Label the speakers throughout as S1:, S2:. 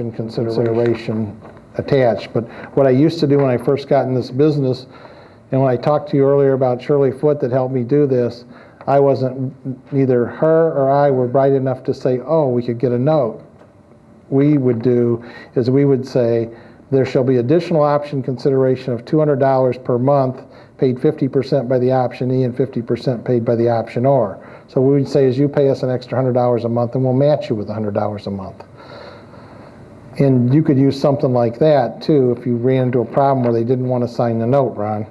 S1: consideration attached. But what I used to do when I first got in this business, and when I talked to you earlier about Shirley Foote that helped me do this, I wasn't, neither her or I were bright enough to say, oh, we could get a note. We would do is we would say, there shall be additional option consideration of $200 per month, paid 50% by the optionee and 50% paid by the optionor. So what we would say is, you pay us an extra $100 a month and we'll match you with $100 a month. And you could use something like that too if you ran into a problem where they didn't want to sign the note, Ron.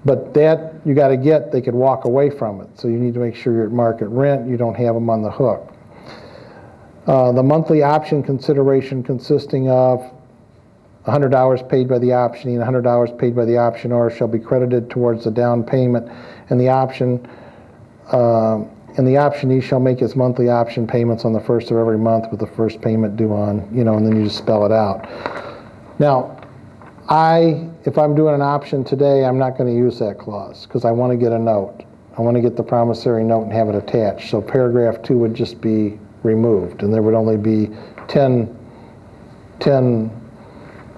S1: But that you got to get, they could walk away from it. So you need to make sure you're at market rent, you don't have them on the hook. The monthly option consideration consisting of $100 paid by the optionee and $100 paid by the optionor shall be credited towards the down payment, and the optionee shall make his monthly option payments on the first of every month, with the first payment due on, and then you just spell it out. Now, if I'm doing an option today, I'm not going to use that clause because I want to get a note. I want to get the promissory note and have it attached. So paragraph 2 would just be removed, and there would only be 10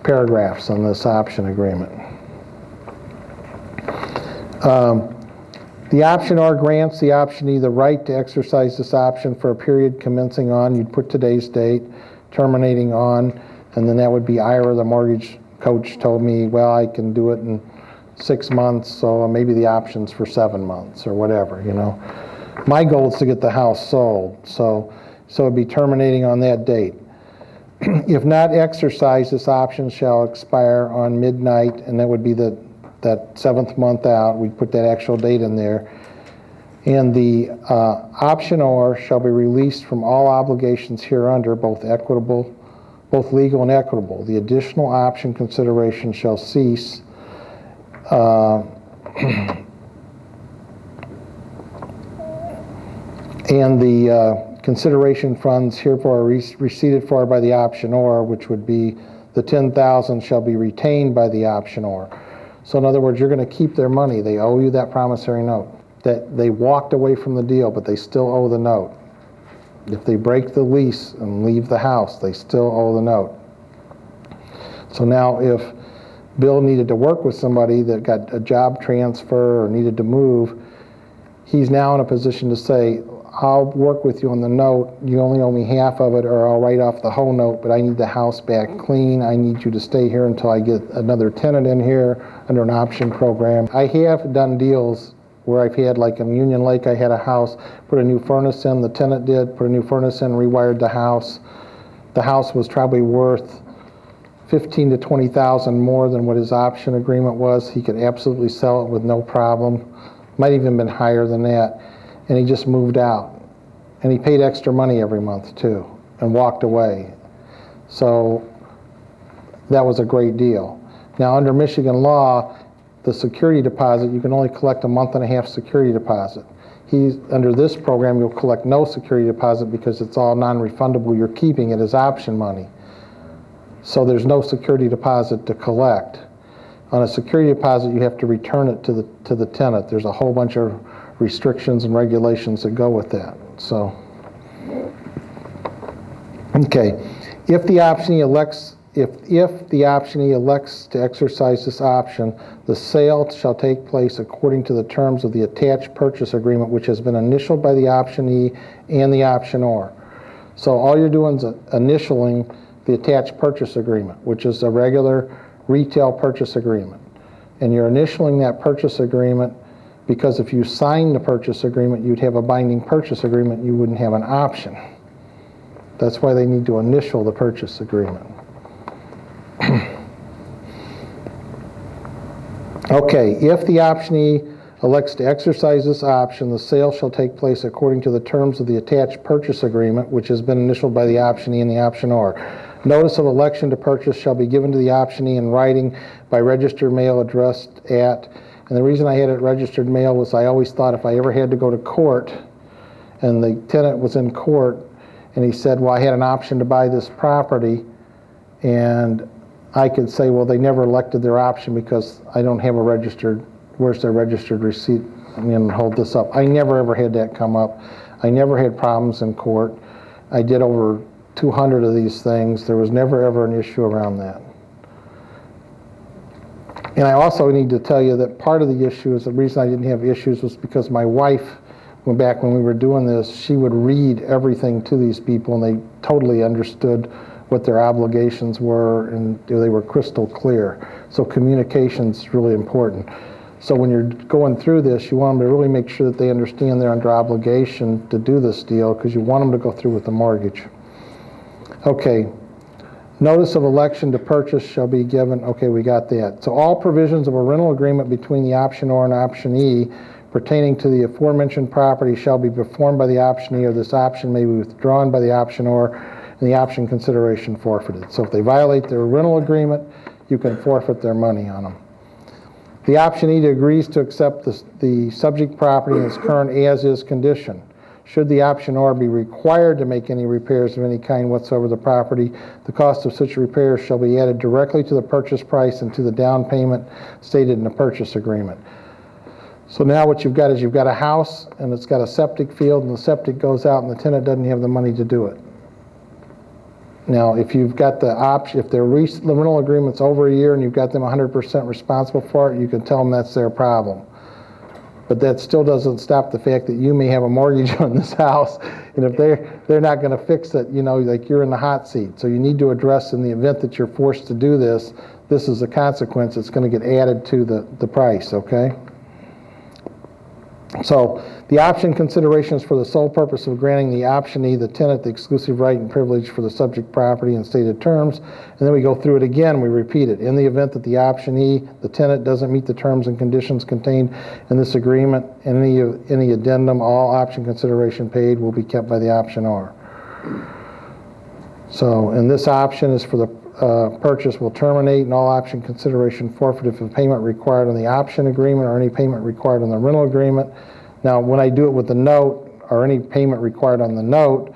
S1: paragraphs on this option agreement. The optionor grants the optionee the right to exercise this option for a period commencing on, you'd put today's date, terminating on, and then that would be Ira, the mortgage coach, told me, well, I can do it in 6 months, so maybe the option's for 7 months or whatever, My goal is to get the house sold, so it'd be terminating on that date. If not exercised, this option shall expire on midnight, and that would be that 7th month out. We put that actual date in there. And the optionor shall be released from all obligations hereunder, both legal and equitable. The additional option consideration shall cease. And the consideration funds herefore receipted for by the optionor, which would be the $10,000, shall be retained by the optionor. So in other words, you're going to keep their money. They owe you that promissory note. That they walked away from the deal, but they still owe the note. If they break the lease and leave the house, they still owe the note. So now if Bill needed to work with somebody that got a job transfer or needed to move, he's now in a position to say, I'll work with you on the note, you only owe me half of it, or I'll write off the whole note, but I need the house back clean. I need you to stay here until I get another tenant in here under an option program. I have done deals where I've had, like in Union Lake, I had a house, put a new furnace in, the tenant did, put a new furnace in, rewired the house. The house was probably worth $15,000 to $20,000 more than what his option agreement was. He could absolutely sell it with no problem. Might even been higher than that. And he just moved out. And he paid extra money every month too, and walked away. So that was a great deal. Now under Michigan law, the security deposit, you can only collect a month and a half security deposit. Under this program, you'll collect no security deposit because it's all non-refundable. You're keeping it as option money. So there's no security deposit to collect. On a security deposit, you have to return it to the tenant. There's a whole bunch of restrictions and regulations that go with that. So, okay, if the optionee elects to exercise this option, the sale shall take place according to the terms of the attached purchase agreement, which has been initialed by the optionee and the optionor. So all you're doing is initialing the attached purchase agreement, which is a regular retail purchase agreement. And you're initialing that purchase agreement because if you signed the purchase agreement, you'd have a binding purchase agreement, you wouldn't have an option. That's why they need to initial the purchase agreement. Okay, if the optionee elects to exercise this option, the sale shall take place according to the terms of the attached purchase agreement, which has been initialed by the optionee and the optionor. Notice of election to purchase shall be given to the optionee in writing by registered mail addressed at, and the reason I had it registered mail was I always thought if I ever had to go to court and the tenant was in court and he said, well, I had an option to buy this property, and I could say, well, they never elected their option because I don't have a registered, where's their registered receipt? I'm going to hold this up. I never ever had that come up. I never had problems in court. I did over 200 of these things. There was never ever an issue around that. And I also need to tell you that part of the issue is the reason I didn't have issues was because my wife, back when we were doing this, she would read everything to these people and they totally understood what their obligations were and they were crystal clear. So communication's really important. So when you're going through this, you want them to really make sure that they understand they're under obligation to do this deal because you want them to go through with the mortgage. Okay, notice of election to purchase shall be given. Okay, we got that. So all provisions of a rental agreement between the optionor and optionee pertaining to the aforementioned property shall be performed by the optionee, or this option may be withdrawn by the optionor and the option consideration forfeited. So if they violate their rental agreement, you can forfeit their money on them. The optionee agrees to accept the subject property in its current as-is condition. Should the optionor be required to make any repairs of any kind whatsoever to the property, the cost of such repairs shall be added directly to the purchase price and to the down payment stated in the purchase agreement. So now what you've got is you've got a house and it's got a septic field and the septic goes out and the tenant doesn't have the money to do it. Now, if you've got the option, if the rental agreement's over a year and you've got them 100% responsible for it, you can tell them that's their problem. But that still doesn't stop the fact that you may have a mortgage on this house, and if they're not going to fix it, you know, like you're in the hot seat. So you need to address in the event that you're forced to do this, this is a consequence. It's going to get added to the price, okay? So the option consideration is for the sole purpose of granting the optionee, the tenant, the exclusive right and privilege for the subject property in stated terms. And then we go through it again, we repeat it. In the event that the optionee, the tenant, doesn't meet the terms and conditions contained in this agreement, any addendum, all option consideration paid will be kept by the optionor. So, and this option is for the purchase will terminate and all option consideration forfeited if a payment required on the option agreement or any payment required on the rental agreement. Now, when I do it with the note or any payment required on the note,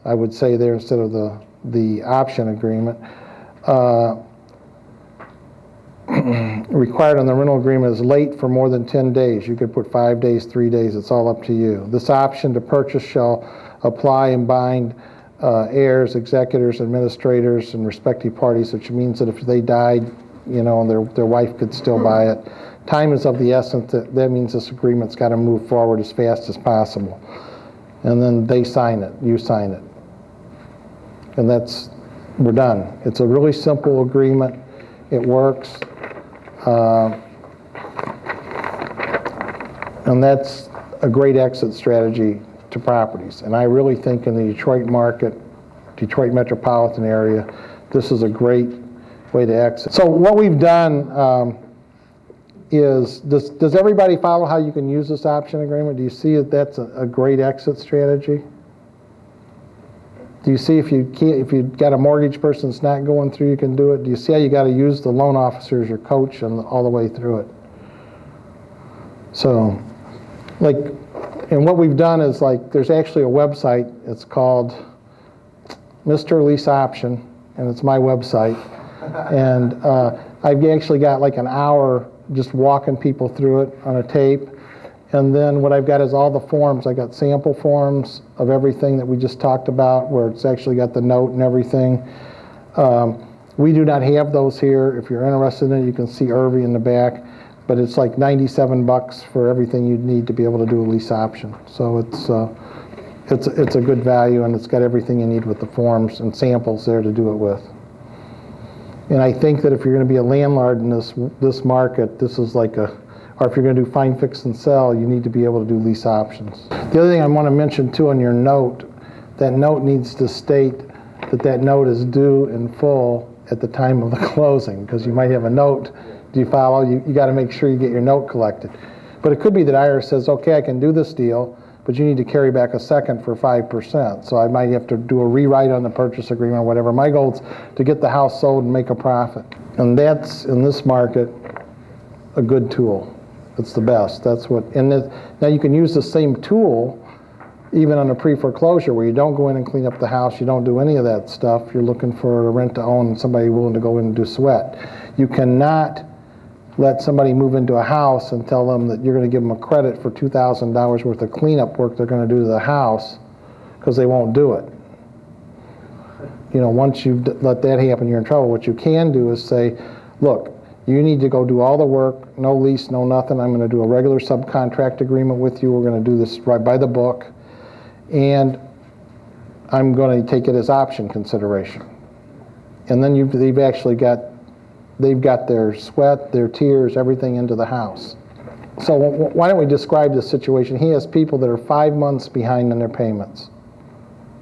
S1: I would say there instead of the option agreement, required on the rental agreement is late for more than 10 days. You could put 5 days, 3 days, it's all up to you. This option to purchase shall apply and bind heirs, executors, administrators, and respective parties, which means that if they died, you know, and their wife could still buy it. Time is of the essence. That means this agreement's got to move forward as fast as possible. And then they sign it, you sign it. And we're done. It's a really simple agreement. It works. And that's a great exit strategy to properties. And I really think in the Detroit market, Detroit metropolitan area, this is a great way to exit. So what we've done is, does everybody follow how you can use this option agreement? Do you see that that's a great exit strategy? Do you see if you've got a mortgage person that's not going through, you can do it? Do you see how you got to use the loan officer as your coach and all the way through it? So, like, and what we've done is, like, there's actually a website. It's called Mr. Lease Option, and it's my website. And I've actually got like an hour just walking people through it on a tape. And then what I've got is all the forms. I got sample forms of everything that we just talked about, where it's actually got the note and everything. We do not have those here. If you're interested in it, you can see Irvy in the back. But it's like $97 for everything you'd need to be able to do a lease option. So it's a good value, and it's got everything you need with the forms and samples there to do it with. And I think that if you're going to be a landlord in this market, this is like or if you're going to do find, fix, and sell, you need to be able to do lease options. The other thing I want to mention too on your note, that note needs to state that note is due in full at the time of the closing, because you might have a note. Do you follow? You got to make sure you get your note collected. But it could be that IRS says, okay, I can do this deal, but you need to carry back a second for 5%. So I might have to do a rewrite on the purchase agreement or whatever. My goal is to get the house sold and make a profit. And that's, in this market, a good tool. It's the best. That's what, and now you can use the same tool even on a pre-foreclosure, where you don't go in and clean up the house, you don't do any of that stuff. You're looking for a rent-to-own and somebody willing to go in and do sweat. You cannot let somebody move into a house and tell them that you're going to give them a credit for $2,000 worth of cleanup work they're going to do to the house, because they won't do it. once you've let that happen, you're in trouble. What you can do is say, look, you need to go do all the work, no lease, no nothing. I'm going to do a regular subcontract agreement with you. We're going to do this right by the book. And I'm going to take it as option consideration. And then they've got their sweat, their tears, everything into the house. So why don't we describe the situation? He has people that are 5 months behind in their payments,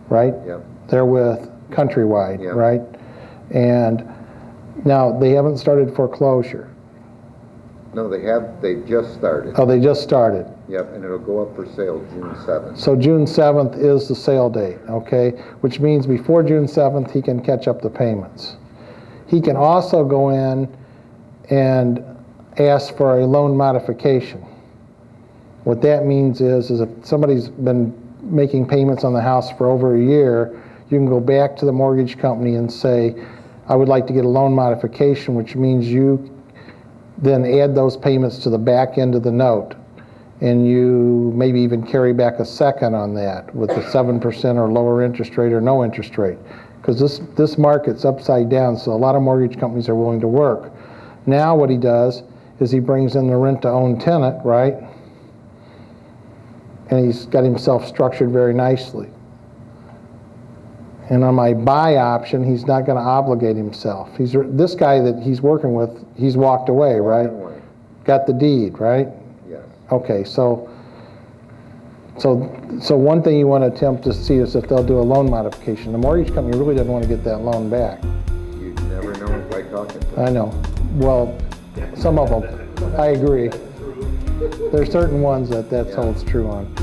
S1: right?
S2: Yep.
S1: They're with Countrywide,
S2: Yep.
S1: right? And now they haven't started foreclosure.
S2: No, they just started.
S1: Oh, they just started.
S2: Yep, and it'll go up for sale June 7th.
S1: So June 7th is the sale date, okay? Which means before June 7th, he can catch up the payments. He can also go in and ask for a loan modification. What that means is if somebody's been making payments on the house for over a year, you can go back to the mortgage company and say, I would like to get a loan modification, which means you then add those payments to the back end of the note, and you maybe even carry back a second on that with a 7% or lower interest rate or no interest rate. Because this market's upside down, so a lot of mortgage companies are willing to work. Now what he does is he brings in the rent-to-own tenant, right? And he's got himself structured very nicely. And on my buy option, he's not going to obligate himself. This guy that he's working with, he's walked away, right? Got the deed, right?
S2: Yes.
S1: Okay, so one thing you want to attempt to see is if they'll do a loan modification. The mortgage company really doesn't want to get that loan back.
S2: You never know it by talking to them.
S1: I know. Well, some of them, I agree. There's certain ones that holds true on.